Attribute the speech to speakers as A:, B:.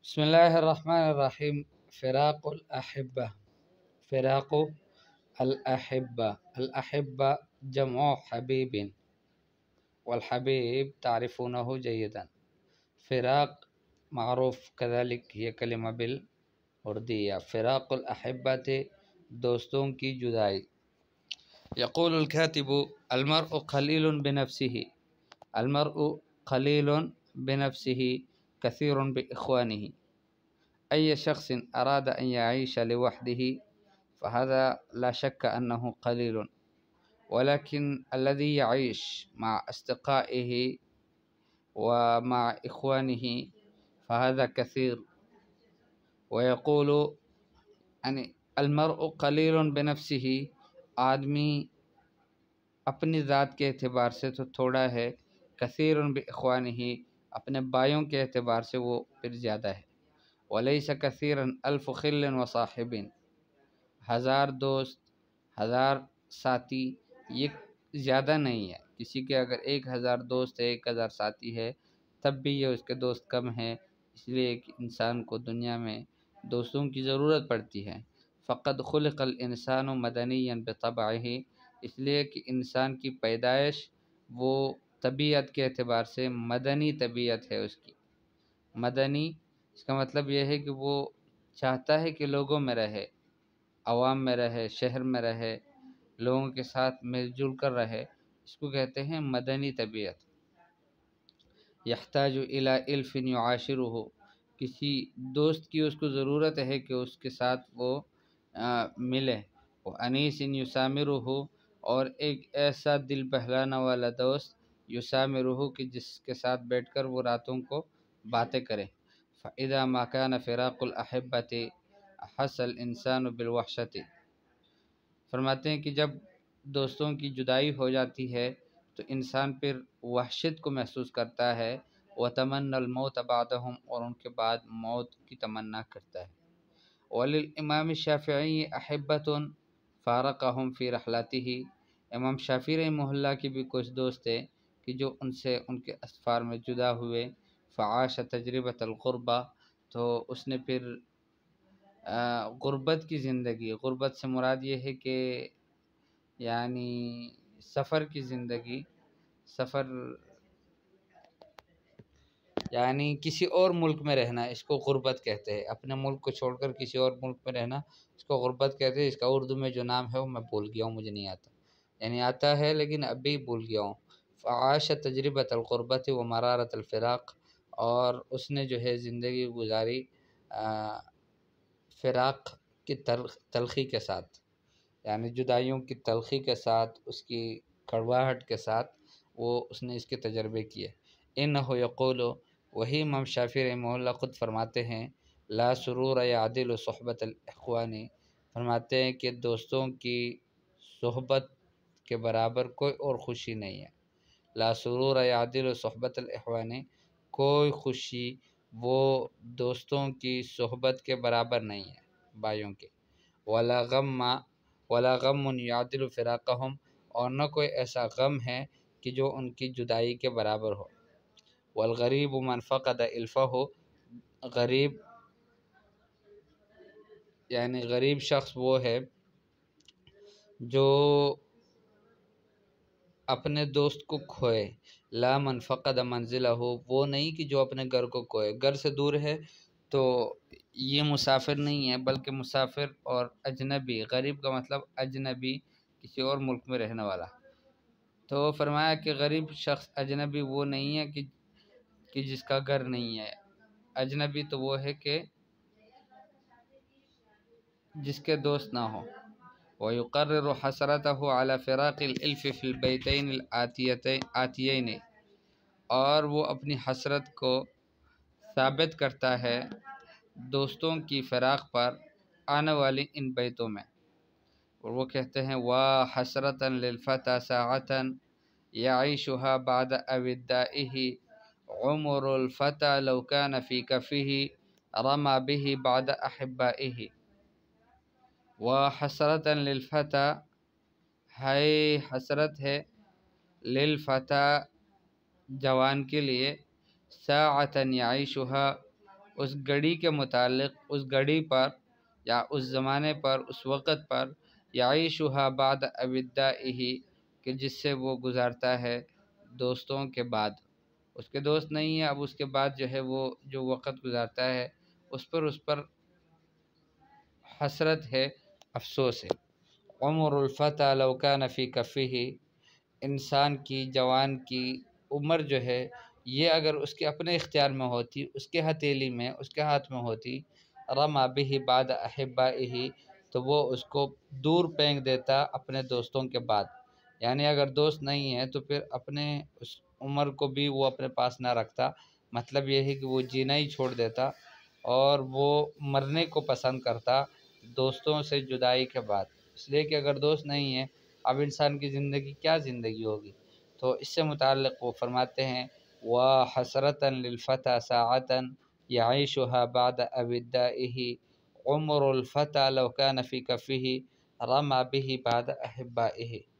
A: بسم الله الرحمن الرحيم. فراق الأحبة. فراق الأحبة جمع حبيب، والحبيب تعرفونه جيدا. فراق معروف كذلك هي كلمة بالأردية. فراق الأحبة دوستوں کی جدائی. يقول الكاتب: المرء قليل بنفسه. المرء قليل بنفسه كثير بإخوانه. أي شخص أراد أن يعيش لوحده فهذا لا شك أنه قليل، ولكن الذي يعيش مع أصدقائه ومع إخوانه فهذا كثير. ويقول يعني المرء قلیل بنفسه، آدمی اپنی ذات کے اعتبار سے تو تھوڑا ہے، کثیر باخوانہ، اپنے بھائیوں کے اعتبار سے وہ پھر زیادہ ہے. ولیس کثیرا الف خل وصاحب، ہزار دوست، ہزار ساتھی یہ زیادہ نہیں ہے. کسی کے اگر 1000 دوست ہے، 1000 ساتھی ہے، تب بھی یہ اس کے دوست کم ہیں. اس لیے کہ انسان کو دنیا میں دوستوں کی ضرورت پڑتی ہے. فقد خلق الانسان مدنیا بطبعہ، اس لیے کہ انسان کی پیدائش وہ طبیعت کے اعتبار سے مدنی طبیعت ہے اس کی. مدنی اس کا مطلب یہ ہے کہ وہ چاہتا ہے کہ لوگوں میں رہے، عوام میں رہے، شہر میں رہے، لوگوں کے ساتھ مل جل کر رہے. اس کو کہتے ہیں مدنی طبیعت. یحتاج الی الف یعاشرہ، کسی دوست کی اس کو ضرورت ہے کہ اس کے ساتھ وہ ملے. انیس یسامرہ، اور ایک ایسا دل بہلانے والا دوست یسامرہ کہ جس کے ساتھ بیٹھ کر وہ راتوں کو باتیں کرے. فاذا ما كان فراق الاحبة احس الانسان بالوحشة، فرماتے ہیں کہ جب دوستوں کی جدائی ہو جاتی ہے تو انسان پھر وحشت کو محسوس کرتا ہے. وتمنى الموت بعدهم، اور ان کے بعد موت کی تمنا کرتا ہے. وللامام الشافعی احبة فارقهم في رحلته، امام شافعی رحمہ اللہ کی بھی کچھ دوست تھے کہ جو ان سے ان کے اسفار میں جدا ہوئے. فعاش تجربۃ الغربہ، تو اس نے پھر غربت کی زندگی، غربت سے مراد یہ ہے کہ یعنی سفر کی زندگی، سفر یعنی کسی اور ملک میں رہنا، اس کو غربت کہتے ہیں. اپنے ملک کو چھوڑ کر کسی اور ملک میں رہنا اس کو غربت کہتے ہیں. اس کا اردو میں جو نام ہے وہ میں بھول گیا ہوں، مجھے نہیں آتا، یعنی آتا ہے لیکن ابھی بھول گیا ہوں. فعاش تجربۃ الغربۃ و مرارۃ الفراق، اور اس نے جو ہے زندگی گزاری فراق کی تلخی کے ساتھ، یعنی جدائیوں کی تلخی کے ساتھ، اس کی کڑواہٹ کے ساتھ وہ اس نے اس کے تجربے کیے. انہ یقول، وہی امام شافعی رحمہ اللہ خود فرماتے ہیں: لا سرور یعدل صحبت الاخوان، فرماتے ہیں کہ دوستوں کی صحبت کے برابر کوئی اور خوشی نہیں ہے. لا سرور یعدل صحبت الاخوان، کوئی خوشی وہ دوستوں کی صحبت کے برابر نہیں ہے، بھائیوں کے. ولا غم یعدل فراقہم، اور نہ کوئی ایسا غم ہے کہ جو ان کی جدائی کے برابر ہو. والغریب من فقد الفہ، غریب یعنی غریب شخص وہ ہے جو اپنے دوست کو کھوئے. لا من فقد منزلہ، وہ نہیں کہ جو اپنے گھر کو کھوئے. گھر سے دور ہے تو یہ مسافر نہیں ہے، بلکہ مسافر اور اجنبی. غریب کا مطلب اجنبی، کسی اور ملک میں رہنے والا. تو فرمایا کہ غریب شخص اجنبی وہ نہیں ہے کہ جس کا گھر نہیں ہے. اجنبی تو وہ ہے کہ جس کے دوست نہ ہو. ويقرر حسرته على فراق الالف في البيتين الآتيين، اور وہ اپنی حسرت کو ثابت کرتا ہے دوستوں کی فراق پر آنے والی ان بیتوں میں. اور وہ کہتے ہیں: وحسرة للفتى ساعة يعيشها بعد اودائه، عمر الفتى لو كان في كفه رمى به بعد احبائه. وحسرة للفتى، ہے حسرت ہے، للفتى جوان کے لیے، ساعة يعيشها اس گھڑی کے متعلق، اس گھڑی پر یا اس زمانے پر، اس وقت پر، یعیشھا بعد اودائہ کہ جس سے وہ گزارتا ہے دوستوں کے بعد. اس کے دوست نہیں ہیں، اب اس کے بعد جو ہے وہ جو وقت گزارتا ہے اس پر حسرت ہے، افسوس ہے. عمر الفتى لو كان في كفه، انسان کی، جوان کی عمر جو ہے یہ اگر اس کے اپنے اختیار میں ہوتی، اس کے ہتھیلی میں، اس کے ہاتھ میں ہوتی، رما به بعد احبائه تو وہ اس کو دور پھینک دیتا اپنے دوستوں کے بعد. یعنی اگر دوست نہیں ہے تو پھر اپنے اس عمر کو بھی وہ اپنے پاس نہ رکھتا. مطلب یہ ہے کہ وہ جینا ہی چھوڑ دیتا اور وہ مرنے کو پسند کرتا دوستوں سے جدائی کے بعد. اس لیے کہ اگر دوست نہیں ہے اب انسان کی زندگی کیا زندگی ہوگی. تو اس سے متعلق وہ فرماتے ہیں وَحَسْرَةً لِلْفَتَى سَاعَةً يَعِيشُهَا بَعْدَ أَوِدَّائِهِ عُمُرُ الْفَتَى لَوْ كَانَ فِي كَفِّهِ رَمَى بِهِ بَعْدَ أَحِبَّائِهِ.